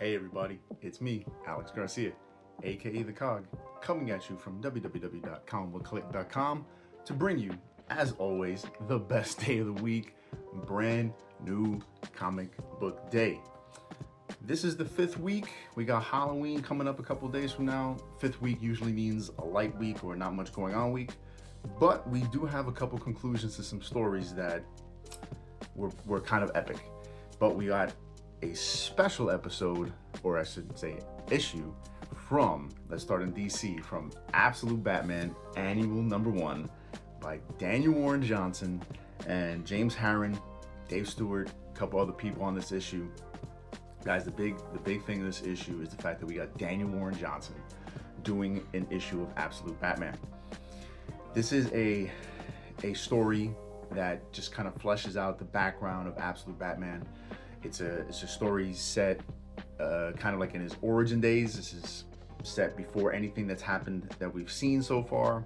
Hey everybody, it's me, Alex Garcia, aka the COG, coming at you from www.comicbookclique.com to bring you, as always, the best day of the week, brand new comic book day. This is the fifth week. We got Halloween coming up a couple days from now. Fifth week usually means a light week or not much going on week, but we do have a couple conclusions to some stories that were kind of epic. But we got a special episode, or I should say issue, from, let's start in DC, from Absolute Batman Annual Number 1 by Daniel Warren Johnson and James Harren, Dave Stewart, a couple other people on this issue. Guys, the big thing in this issue is the fact that we got Daniel Warren Johnson doing an issue of Absolute Batman. This is a story that just kind of fleshes out the background of Absolute Batman. It's a story set kind of like in his origin days. This is set before anything that's happened that we've seen so far.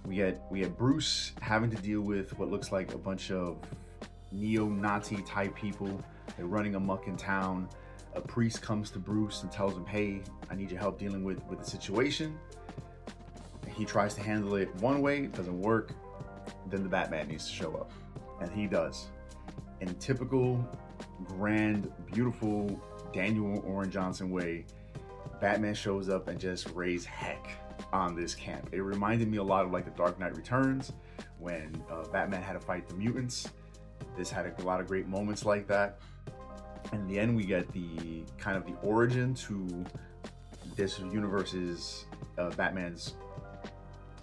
We get Bruce having to deal with what looks like a bunch of neo-Nazi type people. They're running amok in town. A priest comes to Bruce and tells him, hey, I need your help dealing with the situation. He tries to handle it one way, it doesn't work. Then the Batman needs to show up, and he does. In typical, grand, beautiful Daniel Warren Johnson way, Batman shows up and just raised heck on this camp. It reminded me a lot of like the Dark Knight Returns when Batman had to fight the mutants. This had a lot of great moments like that. In the end, we get the kind of the origin to this universe's Batman's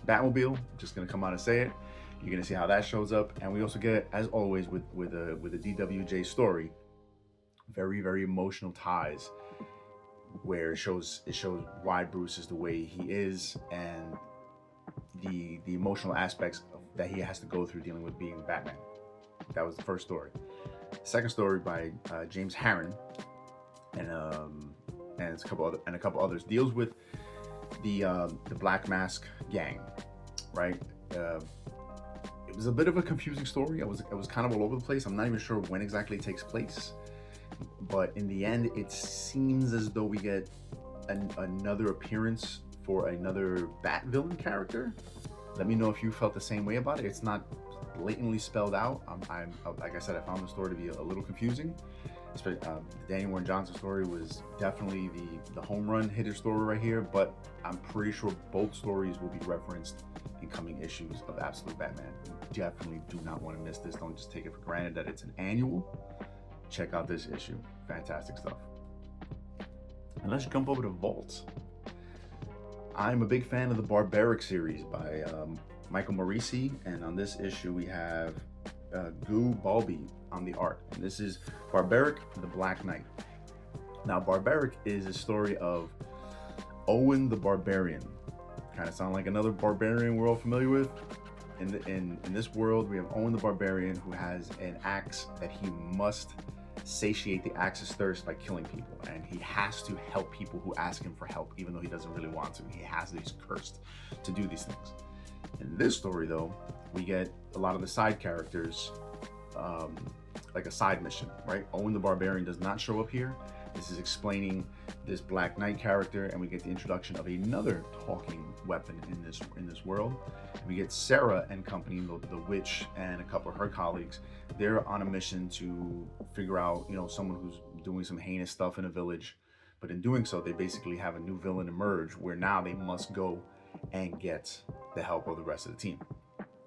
Batmobile. I'm just gonna come out and say it. You're gonna see how that shows up, and we also get, as always, with a DWJ story, very, very emotional ties, where it shows why Bruce is the way he is, and the emotional aspects that he has to go through dealing with being Batman. That was the first story. Second story by James Harren, and a couple others, deals with the Black Mask gang, right? It was a bit of a confusing story. It was kind of all over the place. I'm not even sure when exactly it takes place, but in the end, it seems as though we get another appearance for another Bat villain character. Let me know if you felt the same way about it. It's not blatantly spelled out. I'm like I said, I found the story to be a little confusing. The Daniel Warren Johnson story was definitely the home run hitter story right here, but I'm pretty sure both stories will be referenced in coming issues of Absolute Batman. You definitely do not want to miss this. Don't just take it for granted that it's an annual. Check out this issue. Fantastic stuff. And let's jump over to Vault. I'm a big fan of the Barbaric series by Michael Morisi, and on this issue we have Gu Balbi on the art, and this is Barbaric the Black Knight. Now, Barbaric is a story of Owen the Barbarian. Kind of sound like another barbarian we're all familiar with. In this world, we have Owen the Barbarian, who has an axe that he must satiate the axe's thirst by killing people, and he has to help people who ask him for help, even though he doesn't really want to. He's cursed to do these things. In this story, though, we get a lot of the side characters, like a side mission, right? Owen the Barbarian does not show up here. This is explaining this Black Knight character, and we get the introduction of another talking weapon in this world. We get Sarah and company, the witch, and a couple of her colleagues. They're on a mission to figure out, someone who's doing some heinous stuff in a village. But in doing so, they basically have a new villain emerge, where now they must go and get the help of the rest of the team.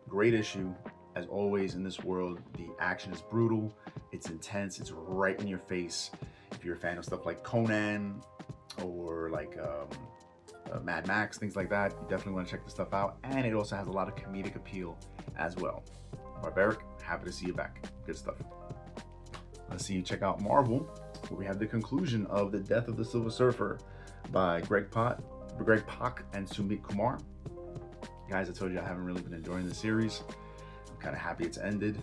Great issue. As always in this world, the action is brutal, it's intense, it's right in your face. If you're a fan of stuff like Conan or like Mad Max, things like that, you definitely want to check this stuff out. And it also has a lot of comedic appeal as well. Barbaric, happy to see you back. Good stuff. Let's see you check out Marvel, where we have the conclusion of The Death of the Silver Surfer by Greg Pak and Sumit Kumar. Guys, I told you I haven't really been enjoying the series. I'm kind of happy it's ended.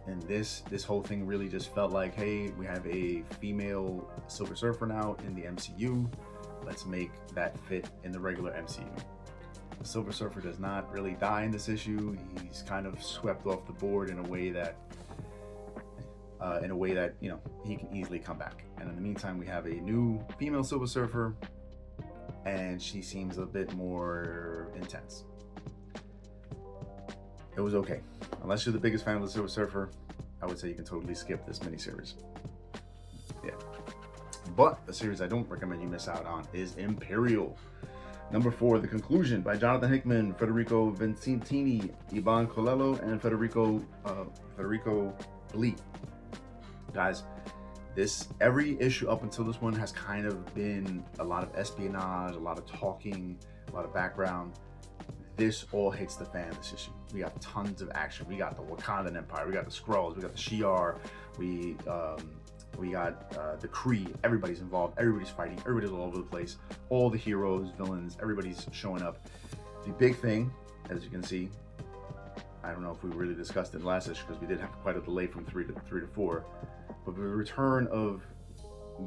And this whole thing really just felt like, hey, we have a female Silver Surfer now in the MCU. Let's make that fit in the regular MCU. The Silver Surfer does not really die in this issue. He's kind of swept off the board in a way that in a way that, you know, he can easily come back. And in the meantime, we have a new female Silver Surfer, and she seems a bit more intense. It was okay. Unless you're the biggest fan of the Silver Surfer, I would say you can totally skip this miniseries. Yeah. But the series I don't recommend you miss out on is Imperial. Number 4, The Conclusion, by Jonathan Hickman, Federico Vincentini, Ivan Colello, and Federico Lee. Guys, every issue up until this one has kind of been a lot of espionage, a lot of talking, a lot of background. This all hits the fan this issue. We got tons of action. We got the Wakandan Empire, we got the Skrulls, we got the Shi'ar, we got the Kree. Everybody's involved, everybody's fighting, everybody's all over the place. All the heroes, villains, everybody's showing up. The big thing, as you can see, I don't know if we really discussed it in the last issue because we did have quite a delay from 3 to 4, but the return of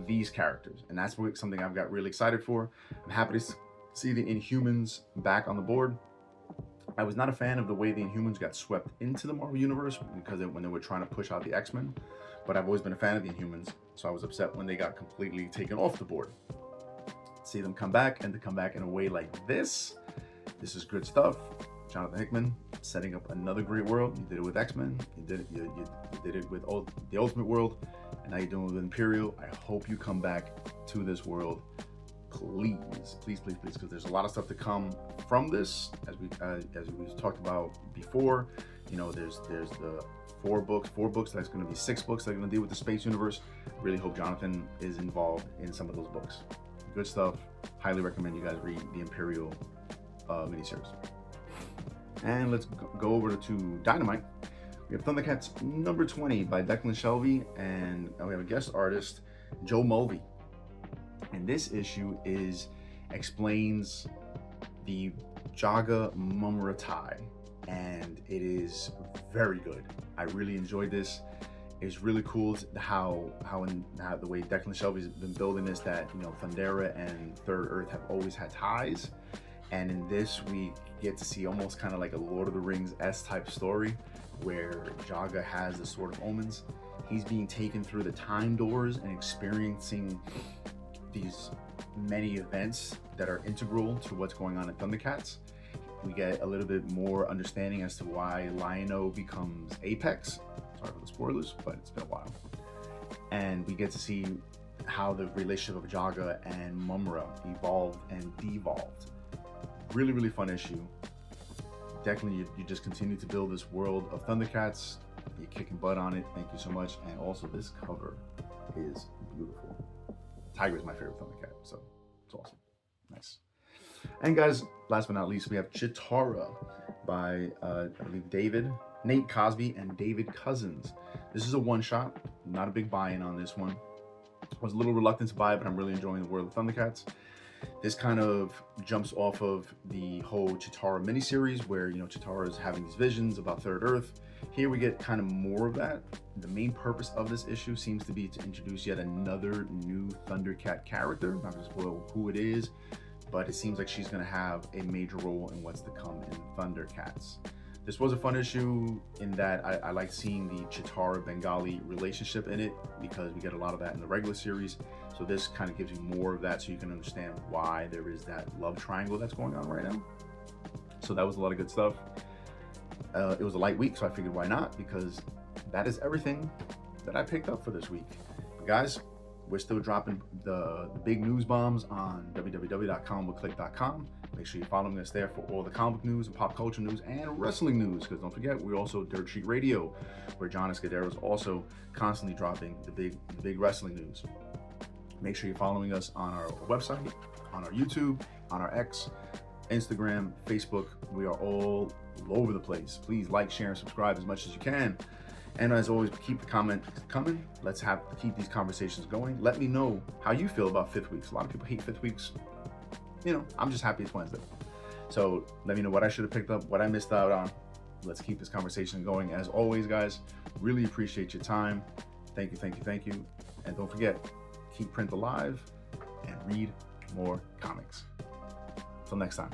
these characters, and that's something I've got really excited for. I'm happy to see the Inhumans back on the board. I was not a fan of the way the Inhumans got swept into the Marvel Universe because when they were trying to push out the X-Men, but I've always been a fan of the Inhumans, so I was upset when they got completely taken off the board. See them come back, and to come back in a way like this is good stuff. Jonathan Hickman setting up another great world. You did it with X-Men, you did it with the Ultimate World, and now you're doing it with Imperial. I hope you come back to this world. Please, because there's a lot of stuff to come from this, as we talked about before. You know, there's the four books. That's going to be 6 books that are going to deal with the space universe. Really hope Jonathan is involved in some of those books. Good stuff. Highly recommend you guys read the Imperial miniseries. And let's go over to Dynamite. We have ThunderCats number 20 by Declan Shelby, and we have a guest artist, Joe Mulvey. And this issue explains the Jaga Mumra tie, and it is very good. I really enjoyed this. It's really cool how the way Declan Shelby's been building this, that, you know, Thundera and Third Earth have always had ties, and in this we get to see almost kind of like a Lord of the Rings-esque type story where Jaga has the Sword of Omens. He's being taken through the time doors and experiencing these many events that are integral to what's going on in ThunderCats. We get a little bit more understanding as to why Lion-O becomes Apex. Sorry for the spoilers, but it's been a while. And we get to see how the relationship of Jaga and Mumra evolved and devolved. Really, really fun issue. Declan, you just continue to build this world of ThunderCats. You're kicking butt on it. Thank you so much. And also, this cover is beautiful. Tiger is my favorite ThunderCat, so it's awesome. Nice. And guys, last but not least, we have Cheetara by I believe Nate Cosby and David Cousins. This is a one-shot. Not a big buy-in on this one. I was a little reluctant to buy it, but I'm really enjoying the world of ThunderCats. This kind of jumps off of the whole Cheetara miniseries where, you know, Cheetara is having these visions about Third Earth. Here we get kind of more of that. The main purpose of this issue seems to be to introduce yet another new ThunderCat character. I'm not going to spoil who it is, but it seems like she's going to have a major role in what's to come in ThunderCats. This was a fun issue in that I like seeing the Cheetara Bengali relationship in it, because we get a lot of that in the regular series. So this kind of gives you more of that, so you can understand why there is that love triangle that's going on right now. So that was a lot of good stuff. It was a light week, so I figured why not, because that is everything that I picked up for this week. But guys, we're still dropping the big news bombs on www.comicbookclique.com. Make sure you're following us there for all the comic news and pop culture news and wrestling news, because don't forget, we're also Dirt Sheet Radio, where Jon Escudero is also constantly dropping the big wrestling news. Make sure you're following us on our website, on our YouTube, on our X, Instagram, Facebook. We are all over the place. Please like, share, and subscribe as much as you can. And as always, keep the comments coming. Let's keep these conversations going. Let me know how you feel about fifth weeks. A lot of people hate fifth weeks. You know, I'm just happy it's Wednesday. So let me know what I should have picked up, what I missed out on. Let's keep this conversation going. As always, guys, really appreciate your time. Thank you. And don't forget, keep print alive and read more comics. Till next time.